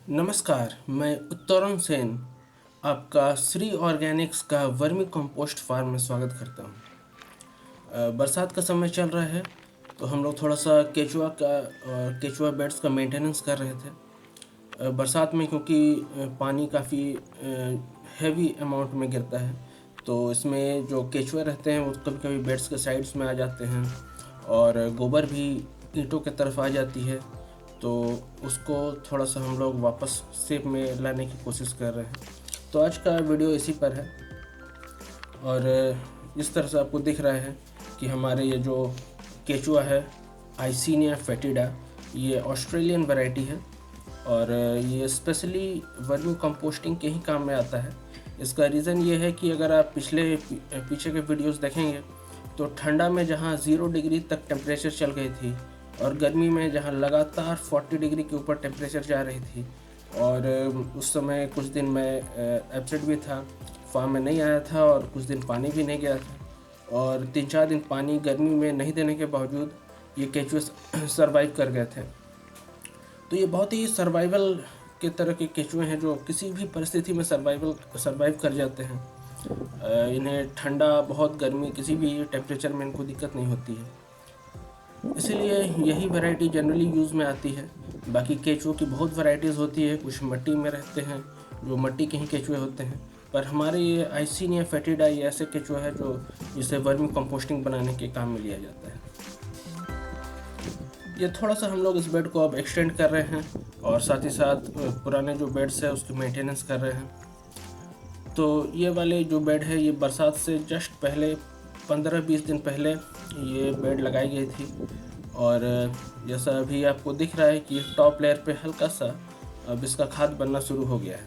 नमस्कार, मैं उत्तरण सेन आपका श्री ऑर्गेनिक्स का वर्मी कंपोस्ट फार्म में स्वागत करता हूँ। बरसात का समय चल रहा है तो हम लोग थोड़ा सा केचुआ बेड्स का मेंटेनेंस कर रहे थे। बरसात में क्योंकि पानी काफ़ी हैवी अमाउंट में गिरता है तो इसमें जो केचुए रहते हैं वो कभी कभी बेड्स के साइड्स में आ जाते हैं और गोबर भी ईंटों की तरफ आ जाती है, तो उसको थोड़ा सा हम लोग वापस शेप में लाने की कोशिश कर रहे हैं। तो आज का वीडियो इसी पर है और इस तरह से आपको दिख रहा है कि हमारे ये जो केचुआ है आइसिनिया फेटिडा, ये ऑस्ट्रेलियन वैरायटी है और ये स्पेशली वर्मी कंपोस्टिंग के ही काम में आता है। इसका रीज़न ये है कि अगर आप पीछे के वीडियोस देखेंगे तो ठंडा में जहाँ 0 डिग्री तक टेम्परेचर चल गई थी और गर्मी में जहाँ लगातार 40 डिग्री के ऊपर टेम्परेचर जा रही थी और उस समय कुछ दिन मैं एब्सेंट भी था, फार्म में नहीं आया था और कुछ दिन पानी भी नहीं गया था और 3-4 दिन पानी गर्मी में नहीं देने के बावजूद ये केचुए सर्वाइव कर गए थे। तो ये बहुत ही सर्वाइवल के तरह के केचुए हैं जो किसी भी परिस्थिति में सर्वाइव कर जाते हैं। इन्हें ठंडा, बहुत गर्मी, किसी भी टेम्परेचर में इनको दिक्कत नहीं होती है, इसीलिए यही वैरायटी जनरली यूज़ में आती है। बाकी केचुओं की बहुत वैरायटीज़ होती है, कुछ मिट्टी में रहते हैं जो मिट्टी के ही केचुए होते हैं, पर हमारे ये आइसिनिया फेटिडा ये ऐसे केचुआ है जो जिसे वर्मी कंपोस्टिंग बनाने के काम में लिया जाता है। ये थोड़ा सा हम लोग इस बेड को अब एक्सटेंड कर रहे हैं और साथ ही साथ पुराने जो बेड्स है उसकी मेंटेनेंस कर रहे हैं। तो ये वाले जो बेड है ये बरसात से जस्ट पहले 15-20 दिन पहले ये बेड लगाई गई थी और जैसा अभी आपको दिख रहा है कि टॉप लेयर पे हल्का सा अब इसका खाद बनना शुरू हो गया है।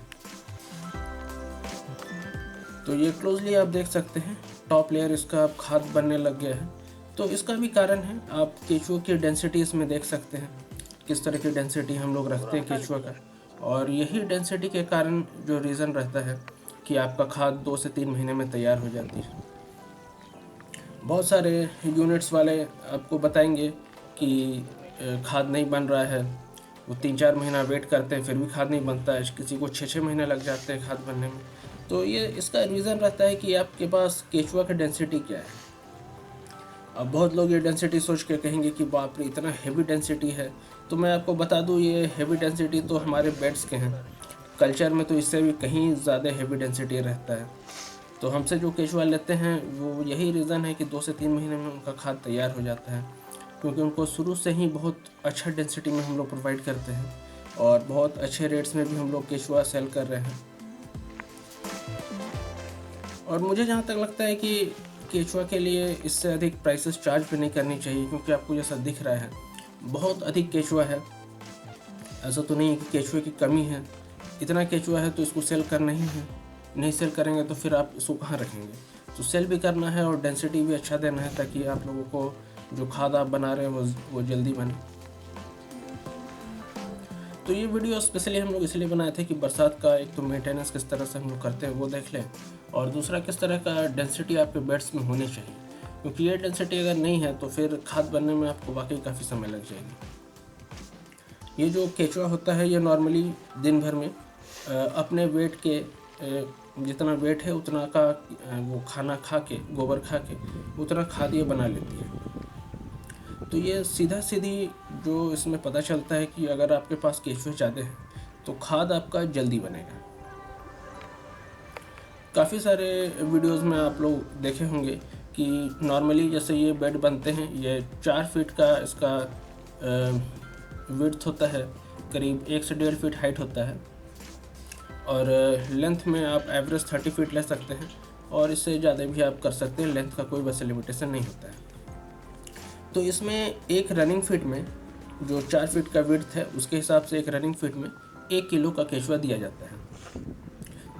तो ये क्लोजली आप देख सकते हैं, टॉप लेयर इसका अब खाद बनने लग गया है। तो इसका भी कारण है, आप केचुआ की डेंसिटी इसमें देख सकते हैं, किस तरह की डेंसिटी हम लोग रखते हैं केचुआ का, और यही डेंसिटी के कारण जो रीज़न रहता है कि आपका खाद 2 से 3 महीने में तैयार हो जाती है। बहुत सारे यूनिट्स वाले आपको बताएंगे कि खाद नहीं बन रहा है, वो 3-4 महीना वेट करते हैं फिर भी खाद नहीं बनता है, किसी को 6-6 महीने लग जाते हैं खाद बनने में। तो ये इसका रीज़न रहता है कि आपके पास केचुआ का डेंसिटी क्या है। अब बहुत लोग ये डेंसिटी सोच के कहेंगे कि बाप रे इतना हेवी डेंसिटी है, तो मैं आपको बता दूँ ये हेवी डेंसिटी तो हमारे बेड्स के हैं, कल्चर में तो इससे भी कहीं ज़्यादा हेवी डेंसिटी रहता है। तो हमसे जो केचुआ लेते हैं वो यही रीज़न है कि 2 से 3 महीने में उनका खाद तैयार हो जाता है, क्योंकि उनको शुरू से ही बहुत अच्छा डेंसिटी में हम लोग प्रोवाइड करते हैं और बहुत अच्छे रेट्स में भी हम लोग केचुआ सेल कर रहे हैं। और मुझे जहाँ तक लगता है कि केचुआ के लिए इससे अधिक प्राइसेस चार्ज भी नहीं करनी चाहिए, क्योंकि आपको जैसा दिख रहा है बहुत अधिक केचुआ है। ऐसा तो नहीं है कि केचुए की कमी है, इतना केचुआ है तो इसको सेल करना ही है, नहीं सेल करेंगे तो फिर आप इसको कहाँ रखेंगे। तो सेल भी करना है और डेंसिटी भी अच्छा देना है ताकि आप लोगों को जो खाद आप बना रहे हैं वो जल्दी बने। तो ये वीडियो स्पेशली हम लोग इसलिए बनाए थे कि बरसात का एक तो मेंटेनेंस किस तरह से हम लोग करते हैं वो देख लें, और दूसरा किस तरह का डेंसिटी आपके बेड्स में होनी चाहिए, क्योंकि ये डेंसिटी अगर नहीं है तो फिर खाद बनने में आपको वाकई काफ़ी समय लग जाएगी। ये जो केचुआ होता है ये नॉर्मली दिन भर में अपने वेट के जितना वेट है उतना का वो खाना खा के, गोबर खा के उतना खाद ये बना लेती है। तो ये सीधा सीधी जो इसमें पता चलता है कि अगर आपके पास केचुए ज़्यादा हैं तो खाद आपका जल्दी बनेगा। काफ़ी सारे वीडियोस में आप लोग देखे होंगे कि नॉर्मली जैसे ये बेड बनते हैं, ये 4 फीट का इसका विड्थ होता है, करीब 1 से 1.5 फीट हाइट होता है, और लेंथ में आप एवरेज 30 फीट ले सकते हैं और इससे ज़्यादा भी आप कर सकते हैं, लेंथ का कोई वैसे लिमिटेशन नहीं होता है। तो इसमें एक रनिंग फीट में जो 4 फीट का विड्थ है उसके हिसाब से एक रनिंग फीट में 1 किलो का केचुआ दिया जाता है।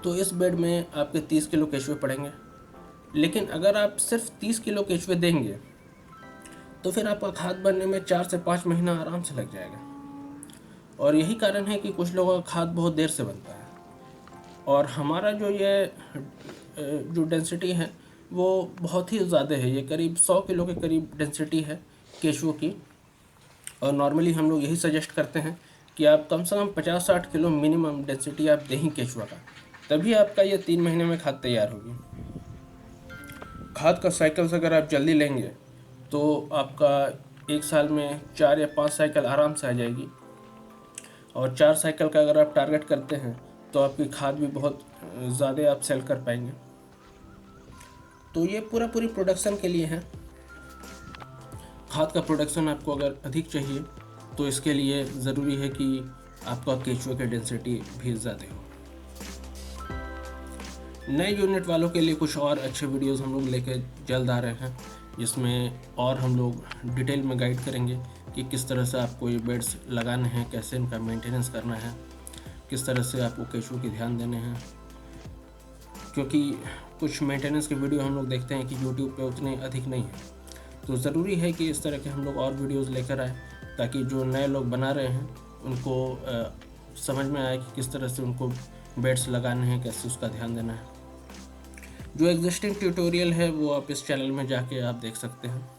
तो इस बेड में आपके 30 किलो केचुए पड़ेंगे, लेकिन अगर आप सिर्फ 30 किलो केचुए देंगे तो फिर आपका खाद बनने में 4 से 5 महीना आराम से लग जाएगा। और यही कारण है कि कुछ लोगों का खाद बहुत देर से बनता है, और हमारा जो डेंसिटी है वो बहुत ही ज़्यादा है, ये करीब 100 किलो के करीब डेंसिटी है केचुओं की। और नॉर्मली हम लोग यही सजेस्ट करते हैं कि आप कम से कम 50-60 किलो मिनिमम डेंसिटी आप दें ही केचुआ का, तभी आपका ये 3 महीने में खाद तैयार होगी। खाद का साइकिल्स अगर आप जल्दी लेंगे तो आपका 1 साल में 4 या 5 साइकिल आराम से आ जाएगी, और 4 साइकिल का अगर आप टारगेट करते हैं तो आपकी खाद भी बहुत ज़्यादा आप सेल कर पाएंगे। तो ये पूरी प्रोडक्शन के लिए है। खाद का प्रोडक्शन आपको अगर अधिक चाहिए तो इसके लिए ज़रूरी है कि आपका केचुआ की डेंसिटी भी ज़्यादा हो। नए यूनिट वालों के लिए कुछ और अच्छे वीडियोस हम लोग लेकर जल्द आ रहे हैं, जिसमें और हम लोग डिटेल में गाइड करेंगे कि किस तरह से आपको ये बेड्स लगाने हैं, कैसे इनका मेंटेनेंस करना है, किस तरह से आपको केचुआ की ध्यान देने हैं। क्योंकि कुछ मेंटेनेंस के वीडियो हम लोग देखते हैं कि यूट्यूब पे उतने अधिक नहीं है, तो ज़रूरी है कि इस तरह के हम लोग और वीडियोस लेकर आए, ताकि जो नए लोग बना रहे हैं उनको समझ में आए कि किस तरह से उनको बेड्स लगाने हैं, कैसे उसका ध्यान देना है। जो एग्जिस्टिंग ट्यूटोरियल है वो आप इस चैनल में जाके आप देख सकते हैं।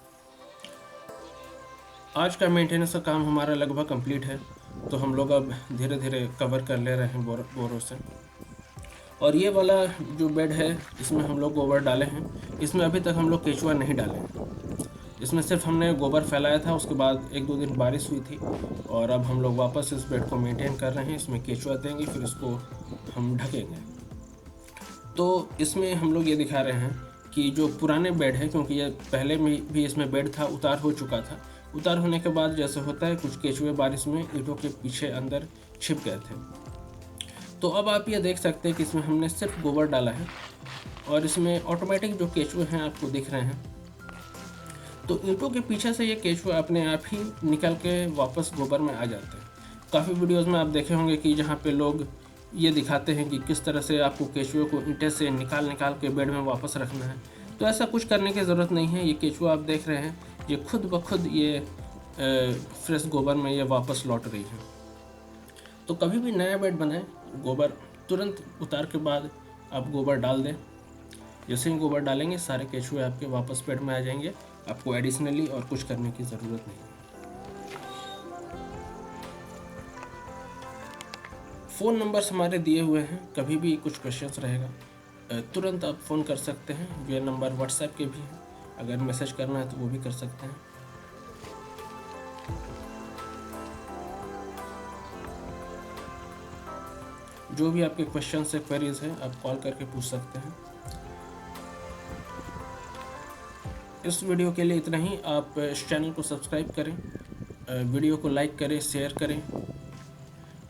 आज का मेंटेनेंस का काम हमारा लगभग कंप्लीट है, तो हम लोग अब धीरे धीरे कवर कर ले रहे हैं बोरों से। और ये वाला जो बेड है इसमें हम लोग गोबर डाले हैं, इसमें अभी तक हम लोग केचुआ नहीं डाले हैं। इसमें सिर्फ हमने गोबर फैलाया था, उसके बाद 1-2 दिन बारिश हुई थी, और अब हम लोग वापस इस बेड को मेंटेन कर रहे हैं। इसमें केचुआ देंगे, फिर इसको हम ढकेंगे। तो इसमें हम लोग ये दिखा रहे हैं कि जो पुराने बेड है, क्योंकि ये पहले में भी इसमें बेड था, उतार हो चुका था। उतार होने के बाद जैसे होता है, कुछ केचुए बारिश में ईंटों के पीछे अंदर छिप गए थे। तो अब आप ये देख सकते हैं कि इसमें हमने सिर्फ गोबर डाला है, और इसमें ऑटोमेटिक जो केचुए हैं आपको दिख रहे हैं। तो ईंटों के पीछे से ये केचुए अपने आप ही निकल के वापस गोबर में आ जाते हैं। काफ़ी वीडियोस में आप देखे होंगे कि जहाँ पे लोग ये दिखाते हैं कि किस तरह से आपको केचुए को ईंटे से निकाल के बेड में वापस रखना है। तो ऐसा कुछ करने की ज़रूरत नहीं है। ये केचुआ आप देख रहे हैं, ये खुद ब खुद ये फ्रेश गोबर में ये वापस लौट रही है। तो कभी भी नया बेड बनाएं, गोबर तुरंत उतार के बाद आप गोबर डाल दें। जैसे ही गोबर डालेंगे सारे केचुए आपके वापस बेड में आ जाएंगे, आपको एडिशनली और कुछ करने की ज़रूरत नहीं। फ़ोन नंबर्स हमारे दिए हुए हैं, कभी भी कुछ क्वेश्चंस रहेगा तुरंत आप फ़ोन कर सकते हैं। ये नंबर व्हाट्सएप के भी हैं, अगर मैसेज करना है तो वो भी कर सकते हैं। जो भी आपके क्वेश्चन से क्वेरीज हैं आप कॉल करके पूछ सकते हैं। इस वीडियो के लिए इतना ही। आप इस चैनल को सब्सक्राइब करें, वीडियो को लाइक करें, शेयर करें।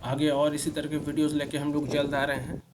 आगे और इसी तरह के वीडियोस लेके हम लोग जल्द आ रहे हैं।